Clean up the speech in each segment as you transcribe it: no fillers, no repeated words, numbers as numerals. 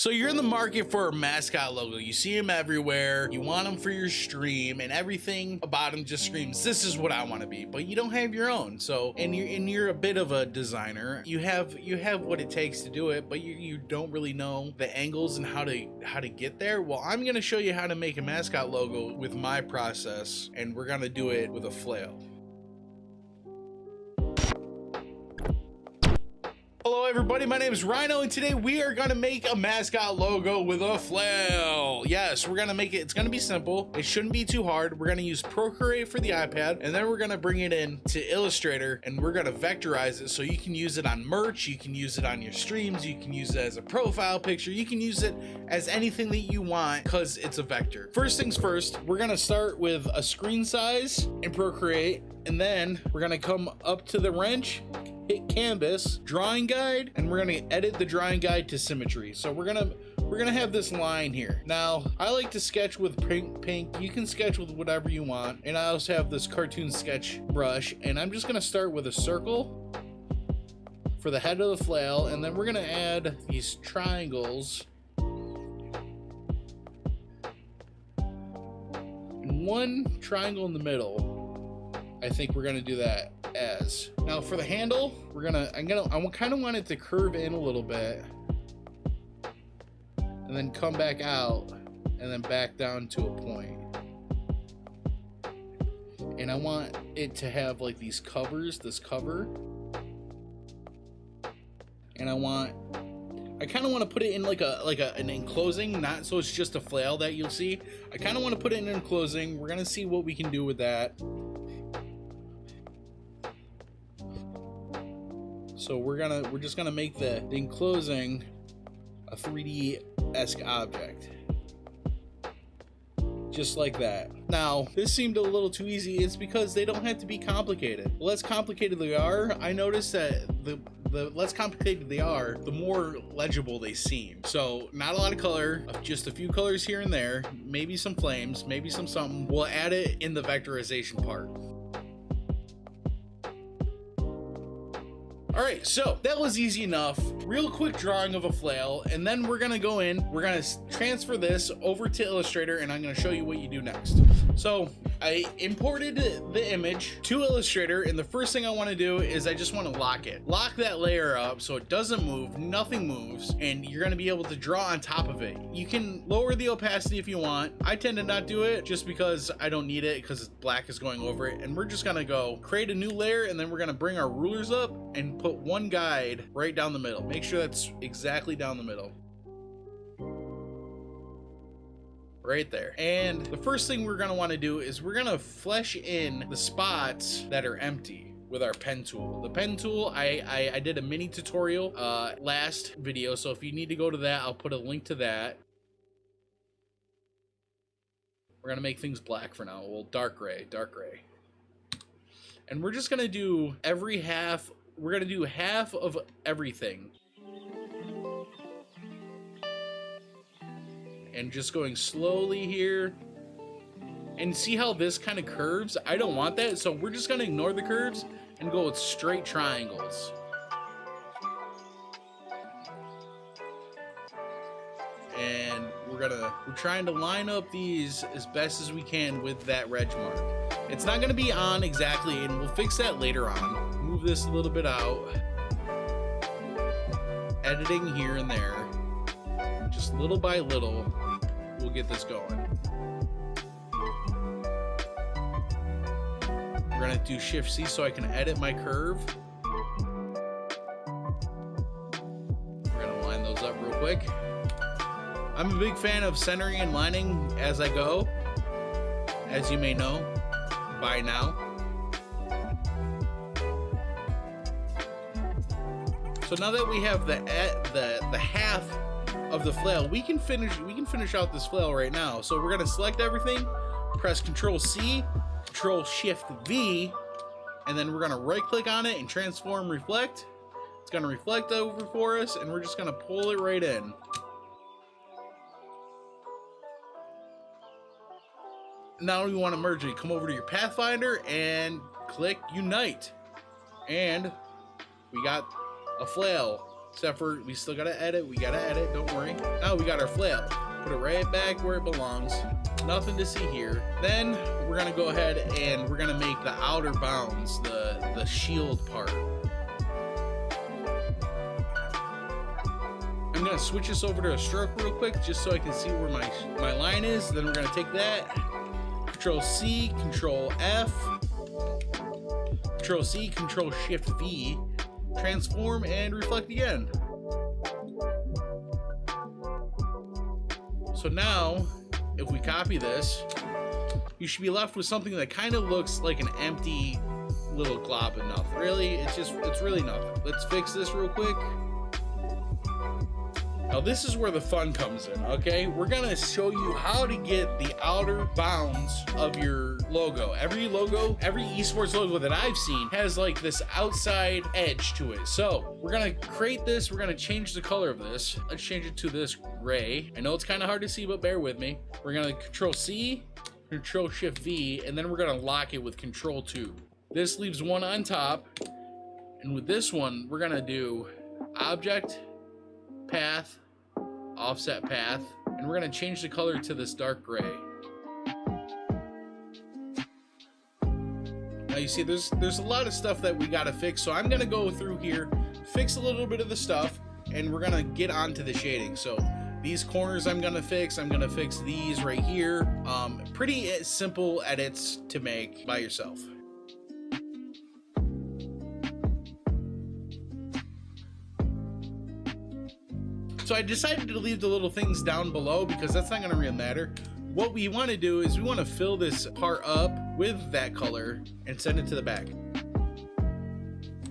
So you're in the market for a Mascot logo. You see them everywhere. You want them for your stream, and everything about them just screams, this is what I want to be. But you don't have your own. So, and you're a bit of a designer. You have what it takes to do it, but you don't really know the angles and how to get there. Well, I'm gonna show you how to make a Mascot logo with my process, and we're gonna do it with a flail. Hello everybody, my name is Rhino, and today we are gonna make a Mascot logo with a flail. Yes, we're gonna make it, it's gonna be simple. It shouldn't be too hard. We're gonna use Procreate for the iPad, and then we're gonna bring it in to Illustrator, and we're gonna vectorize it so you can use it on merch, you can use it on your streams, you can use it as a profile picture, you can use it as anything that you want because it's a vector. First things first, we're gonna start with a screen size in Procreate, and then we're gonna come up to the wrench, hit canvas, drawing guide, and we're gonna edit the drawing guide to symmetry. So we're gonna have this line here. Now, I like to sketch with pink. You can sketch with whatever you want. And I also have this cartoon sketch brush, and I'm just gonna start with a circle for the head of the flail, and then we're gonna add these triangles. And one triangle in the middle. I think we're gonna do that as. Now for the handle, I kind of want it to curve in a little bit and then come back out and then back down to a point. And I want it to have like these covers, this cover. And I kind of want to put it in like an enclosing, not so it's just a flail that you'll see. I kind of want to put it in an enclosing. We're gonna see what we can do with that. So we're just gonna make the enclosing a 3D-esque object. Just like that. Now, this seemed a little too easy. It's because they don't have to be complicated. The less complicated they are, I noticed that the less complicated they are, the more legible they seem. So not a lot of color, just a few colors here and there, maybe some flames, maybe some something. We'll add it in the vectorization part. All right, so that was easy enough. Real quick drawing of a flail, and then we're gonna go in, we're gonna transfer this over to Illustrator, and I'm gonna show you what you do next. So I imported the image to Illustrator, and the first thing I wanna do is I just wanna lock it. Lock that layer up so it doesn't move, nothing moves, and you're gonna be able to draw on top of it. You can lower the opacity if you want. I tend to not do it just because I don't need it because black is going over it, and we're just gonna go create a new layer, and then we're gonna bring our rulers up and put one guide right down the middle. Make sure that's exactly down the middle. Right there. And the first thing we're gonna wanna do is we're gonna flesh in the spots that are empty with our pen tool. The pen tool, I did a mini tutorial last video, so if you need to go to that, I'll put a link to that. We're gonna make things black for now. Well, dark gray. And we're just gonna do every half. We're gonna do half of everything. And just going slowly here. And see how this kind of curves? I don't want that, so we're just gonna ignore the curves and go with straight triangles. And we're trying to line up these as best as we can with that reg mark. It's not gonna be on exactly, and we'll fix that later on. Move this a little bit out. Editing here and there. Just little by little, we'll get this going. We're gonna do Shift C so I can edit my curve. We're gonna line those up real quick. I'm a big fan of centering and lining as I go, as you may know by now. So now that we have the half of the flail, we can finish out this flail right now. So we're gonna select everything, press Control C, Control Shift V, and then we're gonna right click on it and transform reflect. It's gonna reflect over for us, and we're just gonna pull it right in. Now we want to merge it. Come over to your Pathfinder and click Unite, and we got a flail Except for we still gotta edit. We gotta edit, don't worry. Now we got our flail. Put it right back where it belongs. Nothing to see here. Then we're gonna go ahead and we're gonna make the outer bounds, the shield part. I'm gonna switch this over to a stroke real quick just so I can see where my line is. Then we're gonna take that, Control C, Control F, Control C, Control Shift V, transform and reflect again. So now, if we copy this, you should be left with something that kind of looks like an empty little glob of nothing. Really, it's really nothing. Let's fix this real quick. Now this is where the fun comes in, okay? We're gonna show you how to get the outer bounds of your logo. Every esports logo that I've seen has like this outside edge to it. So we're gonna create this, we're gonna change the color of this. Let's change it to this gray. I know it's kind of hard to see, but bear with me. We're gonna Control C, Control Shift V, and then we're gonna lock it with Control 2. This leaves one on top. And with this one, we're gonna do Object, Path, Offset Path, and we're going to change the color to this dark gray. Now you see there's a lot of stuff that we got to fix, so I'm going to go through here, fix a little bit of the stuff, and we're going to get onto the shading. So these corners I'm going to fix these right here. Pretty simple edits to make by yourself. So I decided to leave the little things down below because that's not going to really matter. What we want to do is we want to fill this part up with that color and send it to the back.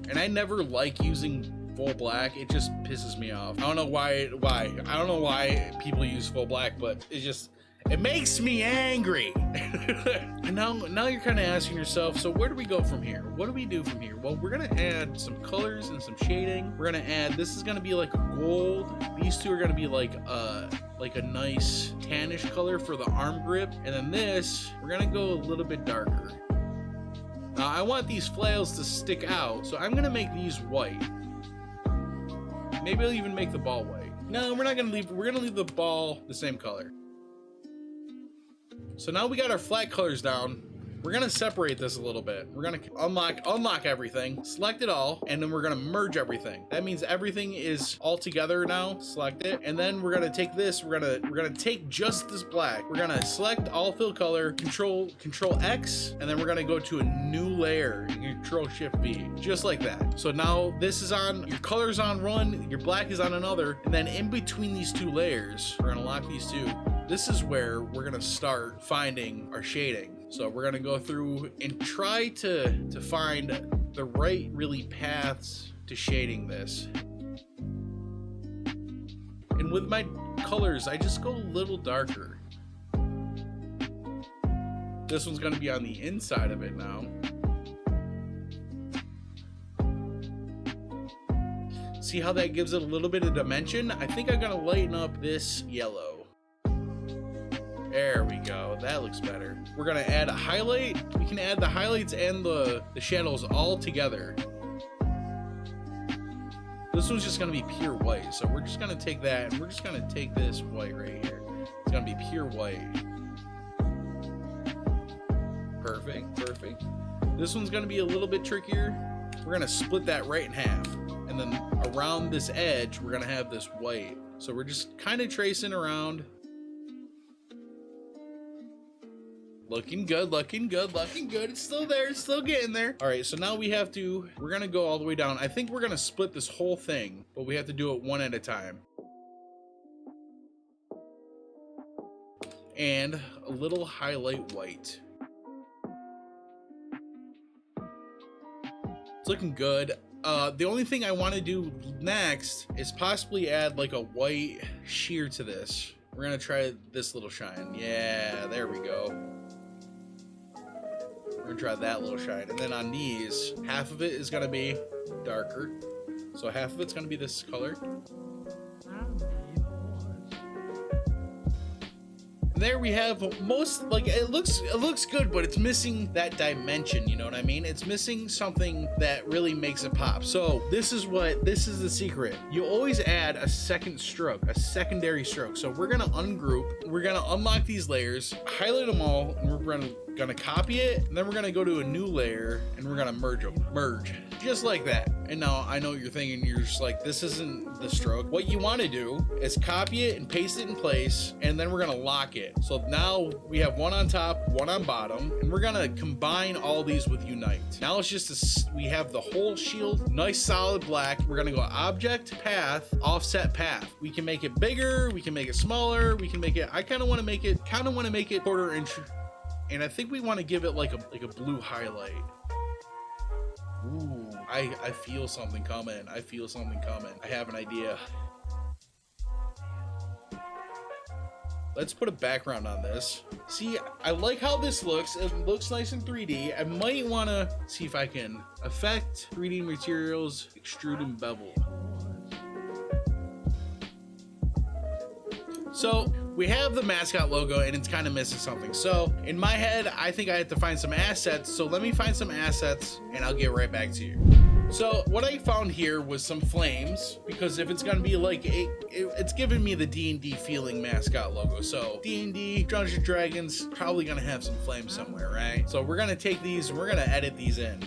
And I never like using full black. It just pisses me off. I don't know why. I don't know why people use full black, but it makes me angry. And now you're kind of asking yourself, so where do we go from here? What do we do from here? Well, we're gonna add some colors and some shading. We're gonna add, this is gonna be like a gold. These two are gonna be like a nice tannish color for the arm grip. And then this, we're gonna go a little bit darker. Now I want these flails to stick out, so I'm gonna make these white. Maybe I'll even make the ball white. No, we're gonna leave the ball the same color. So now we got our flat colors down. We're gonna separate this a little bit. We're gonna unlock everything, select it all, and then we're gonna merge everything. That means everything is all together now. Select it, and then we're gonna take this. We're gonna take just this black. We're gonna select all fill color, Control X, and then we're gonna go to a new layer, Control Shift V, just like that. So now this is on, your color's on one, your black is on another, and then in between these two layers, we're gonna lock these two. This is where we're gonna start finding our shading. So we're gonna go through and try to find the right really paths to shading this. And with my colors, I just go a little darker. This one's gonna be on the inside of it now. See how that gives it a little bit of dimension? I think I'm gonna lighten up this yellow. There we go, that looks better. We're gonna add a highlight. We can add the highlights and the shadows all together. This one's just gonna be pure white. So we're just gonna take that and we're just gonna take this white right here. It's gonna be pure white. Perfect, perfect. This one's gonna be a little bit trickier. We're gonna split that right in half. And then around this edge, we're gonna have this white. So we're just kind of tracing around. Looking good, looking good, looking good. It's still there, it's still getting there. All right, so now we're gonna go all the way down. I think we're gonna split this whole thing, but we have to do it one at a time. And a little highlight white. It's looking good. The only thing I want to do next is possibly add like a white sheer to this. We're gonna try this little shine. Yeah, there we go. We're gonna try that little shine. And then on these, half of it is gonna be darker. So half of it's gonna be this color. And There we have most, like, it looks good, but it's missing that dimension, you know what I mean? It's missing something that really makes it pop. So this is the secret. You always add a second stroke, a secondary stroke. So we're gonna ungroup, we're gonna unlock these layers, highlight them all, and we're gonna copy it, and then we're gonna go to a new layer and we're gonna merge them, just like that. And now I know what you're thinking, you're just like, this isn't the stroke. What you want to do is copy it and paste it in place, and then we're gonna lock it. So now we have one on top, one on bottom, and we're gonna combine all these with unite. Now it's just we have the whole shield, nice solid black. We're gonna go object, path, offset path. We can make it bigger, we can make it smaller, we can make it, I kind of want to make it quarter inch. And I think we want to give it like a blue highlight. Ooh, I feel something coming. I feel something coming. I have an idea. Let's put a background on this. See, I like how this looks. It looks nice in 3D. I might want to see if I can effect 3D materials, extrude and bevel. So we have the Mascot logo and it's kind of missing something. So in my head, I think I have to find some assets. So let me find some assets and I'll get right back to you. So what I found here was some flames, because if it's gonna be like it's giving me the D&D feeling Mascot logo. So D&D, Dungeons and Dragons, probably gonna have some flames somewhere, right? So we're gonna take these and we're gonna edit these in.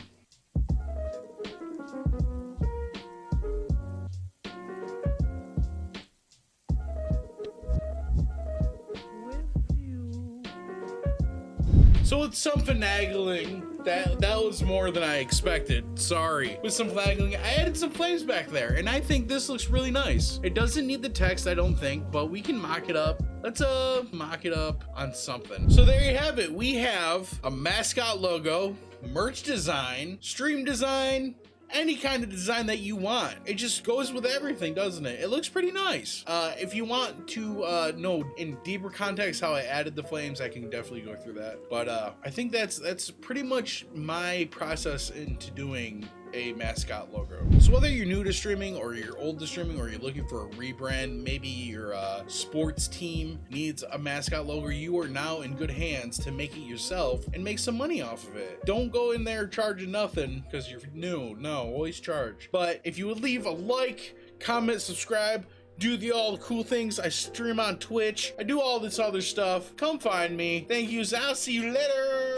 So with some finagling, that was more than I expected. Sorry. With some finagling, I added some flames back there, and I think this looks really nice. It doesn't need the text, I don't think, but we can mock it up. Let's mock it up on something. So there you have it. We have a Mascot logo, merch design, stream design, any kind of design that you want. It just goes with everything, doesn't it? It looks pretty nice. If you want to know in deeper context how I added the flames, I can definitely go through that. But I think that's pretty much my process into doing a Mascot logo. So whether you're new to streaming or you're old to streaming or you're looking for a rebrand, maybe your sports team needs a Mascot logo, you are now in good hands to make it yourself and make some money off of it. Don't go in there charging nothing because you're new. No, always charge. But if you would leave a like, comment, subscribe, do all the cool things. I stream on Twitch. I do all this other stuff. Come find me. Thank you. I'll see you later.